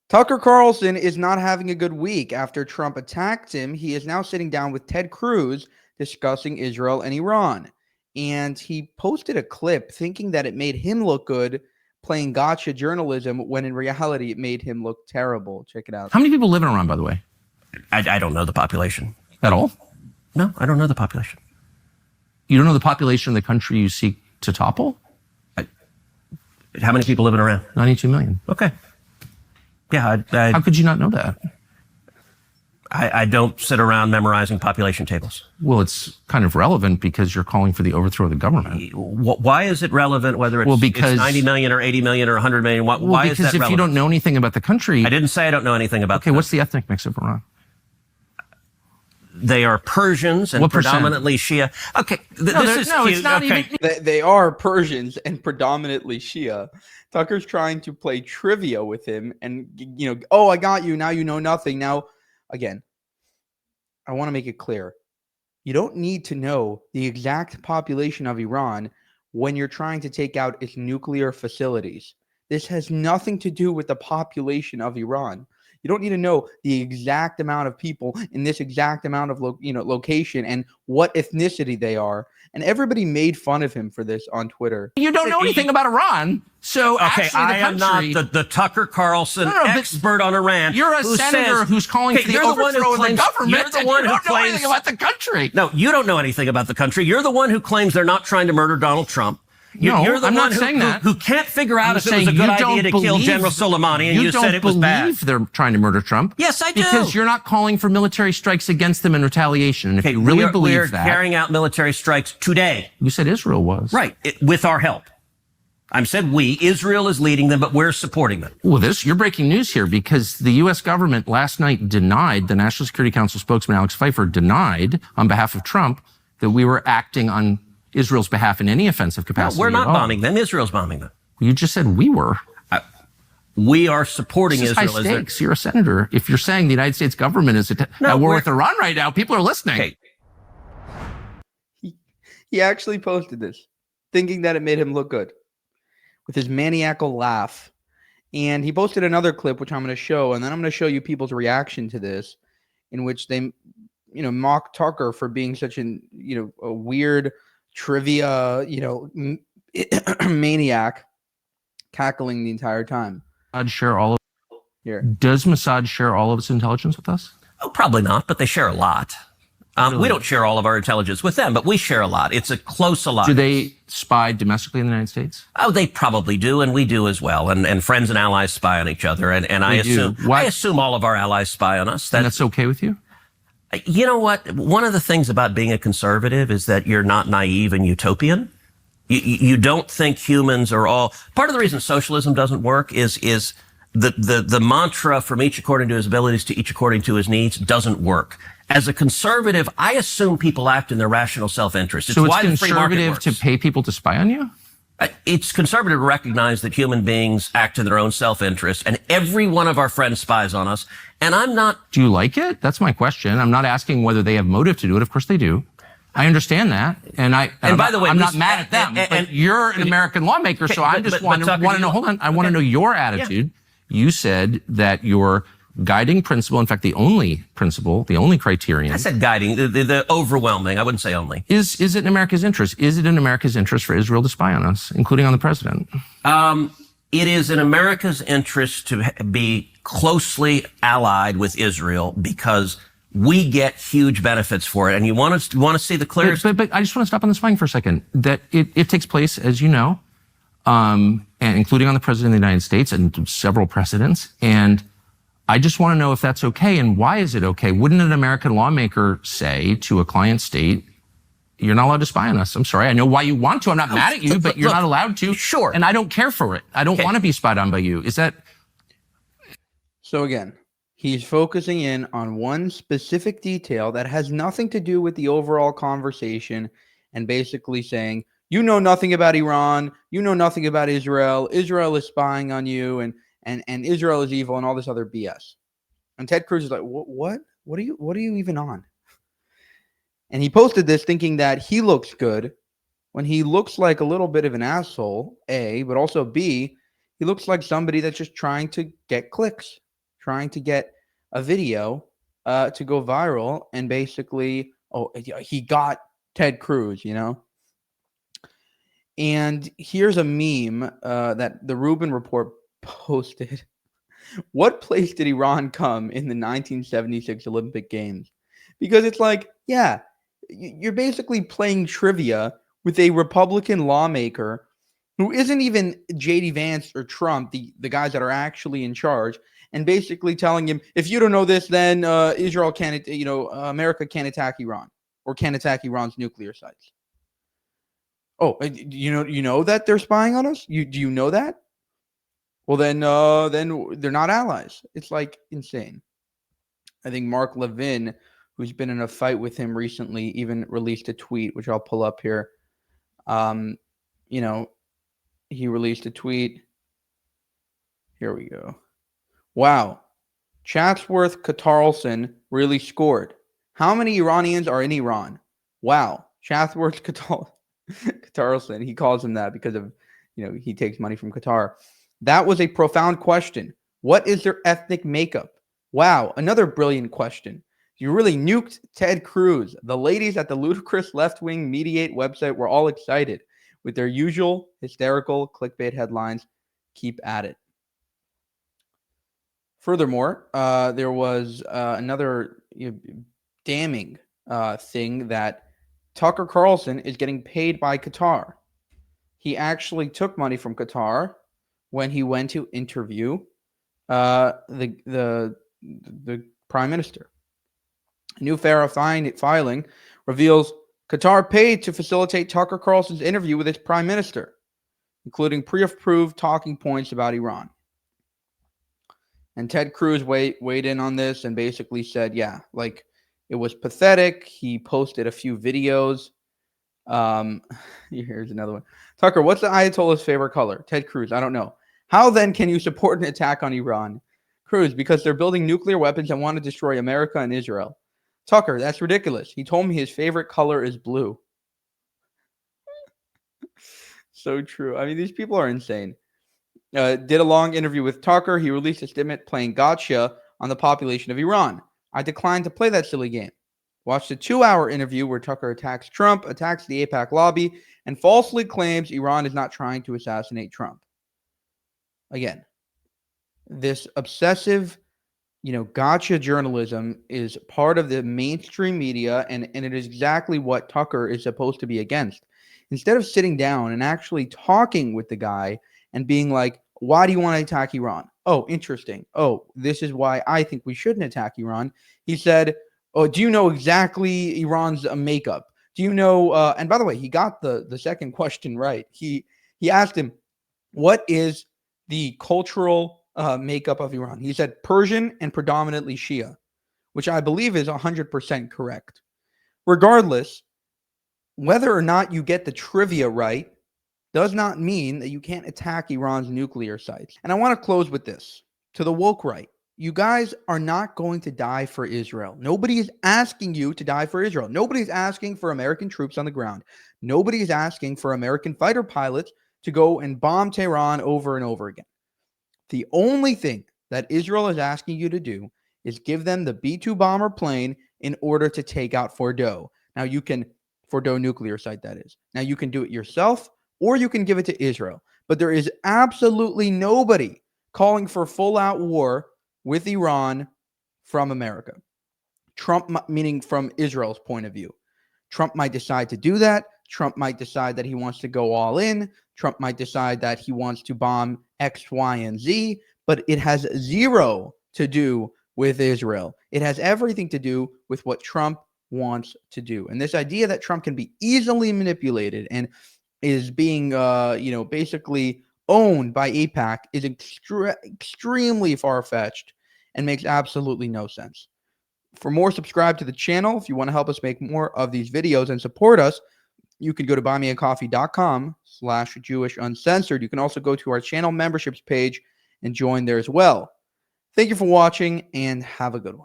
Tucker Carlson is not having a good week after Trump attacked him. He is now sitting down with Ted Cruz discussing Israel and Iran. And he posted a clip thinking that it made him look good playing gotcha journalism when in reality it made him look terrible. Check it out. How many people live in Iran, by the way? I don't know the population. At all? No, I don't know the population. You don't know the population of the country you seek to topple? How many people live in Iran? 92 million. Okay. Yeah, How could you not know that? I don't sit around memorizing population tables. Well, it's kind of relevant because you're calling for the overthrow of the government. Why is it relevant whether it's, because, it's 90 million or 80 million or 100 million? Why is that relevant? Because if you don't know anything about the country... I didn't say I don't know anything about Okay, what's the ethnic mix of Iran? They are Persians and predominantly Shia. Okay, it's not even... They are Persians and predominantly Shia. Tucker's trying to play trivia with him and, oh, I got you. Now you know nothing. Now, again, I want to make it clear. You don't need to know the exact population of Iran when you're trying to take out its nuclear facilities. This has nothing to do with the population of Iran. You don't need to know the exact amount of people in this exact amount of location and what ethnicity they are. And everybody made fun of him for this on Twitter. You don't know anything about Iran. So okay, I am not the Tucker Carlson expert on Iran. You're a senator who's calling for the overthrow of the government. You're the one who claims anything about the country. No, you don't know anything about the country. You're the one who claims they're not trying to murder Donald Trump. You're the I'm one not saying that. Who can't figure out if it was a good idea to kill General Soleimani, and you said it was bad. You don't believe they're trying to murder Trump. Yes, I do. Because you're not calling for military strikes against them in retaliation. And if you really believe that... We're carrying out military strikes today. You said Israel was. Right, with our help. I said we. Israel is leading them, but we're supporting them. Well, you're breaking news here because the U.S. government last night denied, the National Security Council spokesman Alex Pfeiffer denied on behalf of Trump that we were acting on Israel's behalf in any offensive capacity. No, we're not bombing them. Israel's bombing them. You just said we were. We are supporting Israel. Israel. High stakes. You're a senator. If you're saying the United States government is at war with Iran right now, people are listening. Okay. He actually posted this, thinking that it made him look good, with his maniacal laugh. And he posted another clip, which I'm going to show, and then I'm going to show you people's reaction to this, in which they, mock Tucker for being such a weird trivia, maniac, cackling the entire time. Mossad share all of here. Does Mossad share all of its intelligence with us? Oh, probably not, but they share a lot. Really? We don't share all of our intelligence with them, but we share a lot. It's a close alliance. Do they spy domestically in the United States? Oh, they probably do, and we do as well. And friends and allies spy on each other, and I assume all of our allies spy on us. And that's okay with you? You know what? One of the things about being a conservative is that you're not naive and utopian. You don't think humans are all... Part of the reason socialism doesn't work is the mantra from each according to his abilities to each according to his needs doesn't work. As a conservative, I assume people act in their rational self-interest. So it's conservative to pay people to spy on you? It's conservative to recognize that human beings act in their own self-interest, and every one of our friends spies on us. And I'm not... Do you like it? That's my question. I'm not asking whether they have motive to do it. Of course they do. I understand that. And by the way, I'm not mad at them. But you're an American lawmaker, so I just want to know, hold on, I want to know your attitude. Yeah. You said that your guiding principle, in fact, the only principle, the only criterion. I said guiding, the overwhelming, I wouldn't say only. Is it in America's interest? Is it in America's interest for Israel to spy on us, including on the president? It is in America's interest to be closely allied with Israel because we get huge benefits for it. And you want to see the clearest... But I just want to stop on the spying for a second. That it takes place, as you know, and including on the president of the United States and several precedents. And I just want to know if that's okay and why is it okay? Wouldn't an American lawmaker say to a client state, you're not allowed to spy on us? I'm sorry. I know why you want to. I'm not mad at you, but you're not allowed to. Sure. And I don't care for it. I don't want to be spied on by you. Is that... So again, he's focusing in on one specific detail that has nothing to do with the overall conversation and basically saying, you know nothing about Iran. You know nothing about Israel. Israel is spying on you and Israel is evil and all this other BS. And Ted Cruz is like, what? What are you even on? And he posted this thinking that he looks good when he looks like a little bit of an asshole, A, but also B, he looks like somebody that's just trying to get clicks. trying to get a video to go viral, and basically, he got Ted Cruz, you know? And here's a meme that the Rubin Report posted. What place did Iran come in the 1976 Olympic Games? Because it's like, yeah, you're basically playing trivia with a Republican lawmaker who isn't even J.D. Vance or Trump, the guys that are actually in charge, and basically telling him, if you don't know this, then Israel can't, America can't attack Iran or can't attack Iran's nuclear sites. Oh, you know that they're spying on us? Do you know that? Well, then they're not allies. It's like insane. I think Mark Levin, who's been in a fight with him recently, even released a tweet, which I'll pull up here. He released a tweet. Here we go. Wow. Chatsworth Katarlson really scored. How many Iranians are in Iran? Wow. Chatsworth Katarlson. He calls him that because of, he takes money from Qatar. That was a profound question. What is their ethnic makeup? Wow, another brilliant question. You really nuked Ted Cruz. The ladies at the ludicrous left-wing Mediate website were all excited with their usual hysterical clickbait headlines. Keep at it. Furthermore, there was another damning thing that Tucker Carlson is getting paid by Qatar. He actually took money from Qatar when he went to interview the prime minister. A new FARA filing reveals Qatar paid to facilitate Tucker Carlson's interview with his prime minister, including pre-approved talking points about Iran. And Ted Cruz weighed in on this and basically said, yeah, like it was pathetic. He posted a few videos. Here's another one. Tucker, what's the Ayatollah's favorite color? Ted Cruz, I don't know. How then can you support an attack on Iran? Cruz, because they're building nuclear weapons and want to destroy America and Israel. Tucker, that's ridiculous. He told me his favorite color is blue. So true. I mean, these people are insane. Did a long interview with Tucker. He released a statement playing gotcha on the population of Iran. I declined to play that silly game. Watched a 2-hour interview where Tucker attacks Trump, attacks the AIPAC lobby, and falsely claims Iran is not trying to assassinate Trump. Again, this obsessive, gotcha journalism is part of the mainstream media, and it is exactly what Tucker is supposed to be against. Instead of sitting down and actually talking with the guy and being like, why do you want to attack Iran? Oh, interesting. Oh, this is why I think we shouldn't attack Iran. He said, oh, do you know exactly Iran's makeup? Do you know, and by the way, he got the second question right. He asked him, what is the cultural makeup of Iran? He said Persian and predominantly Shia, which I believe is 100% correct. Regardless, whether or not you get the trivia right does not mean that you can't attack Iran's nuclear sites. And I want to close with this. To the woke right, you guys are not going to die for Israel. Nobody is asking you to die for Israel. Nobody is asking for American troops on the ground. Nobody is asking for American fighter pilots to go and bomb Tehran over and over again. The only thing that Israel is asking you to do is give them the B-2 bomber plane in order to take out Fordow. Now you can, Fordow nuclear site that is. Now you can do it yourself or you can give it to Israel. But there is absolutely nobody calling for full-out war with Iran from America. Trump, meaning from Israel's point of view. Trump might decide to do that. Trump might decide that he wants to go all in. Trump might decide that he wants to bomb X, Y, and Z, but it has zero to do with Israel. It has everything to do with what Trump wants to do. And this idea that Trump can be easily manipulated and is being, basically owned by AIPAC is extremely far-fetched and makes absolutely no sense. For more, subscribe to the channel. If you want to help us make more of these videos and support us, you can go to buymeacoffee.com/JewishUncensored. You can also go to our channel memberships page and join there as well. Thank you for watching and have a good one.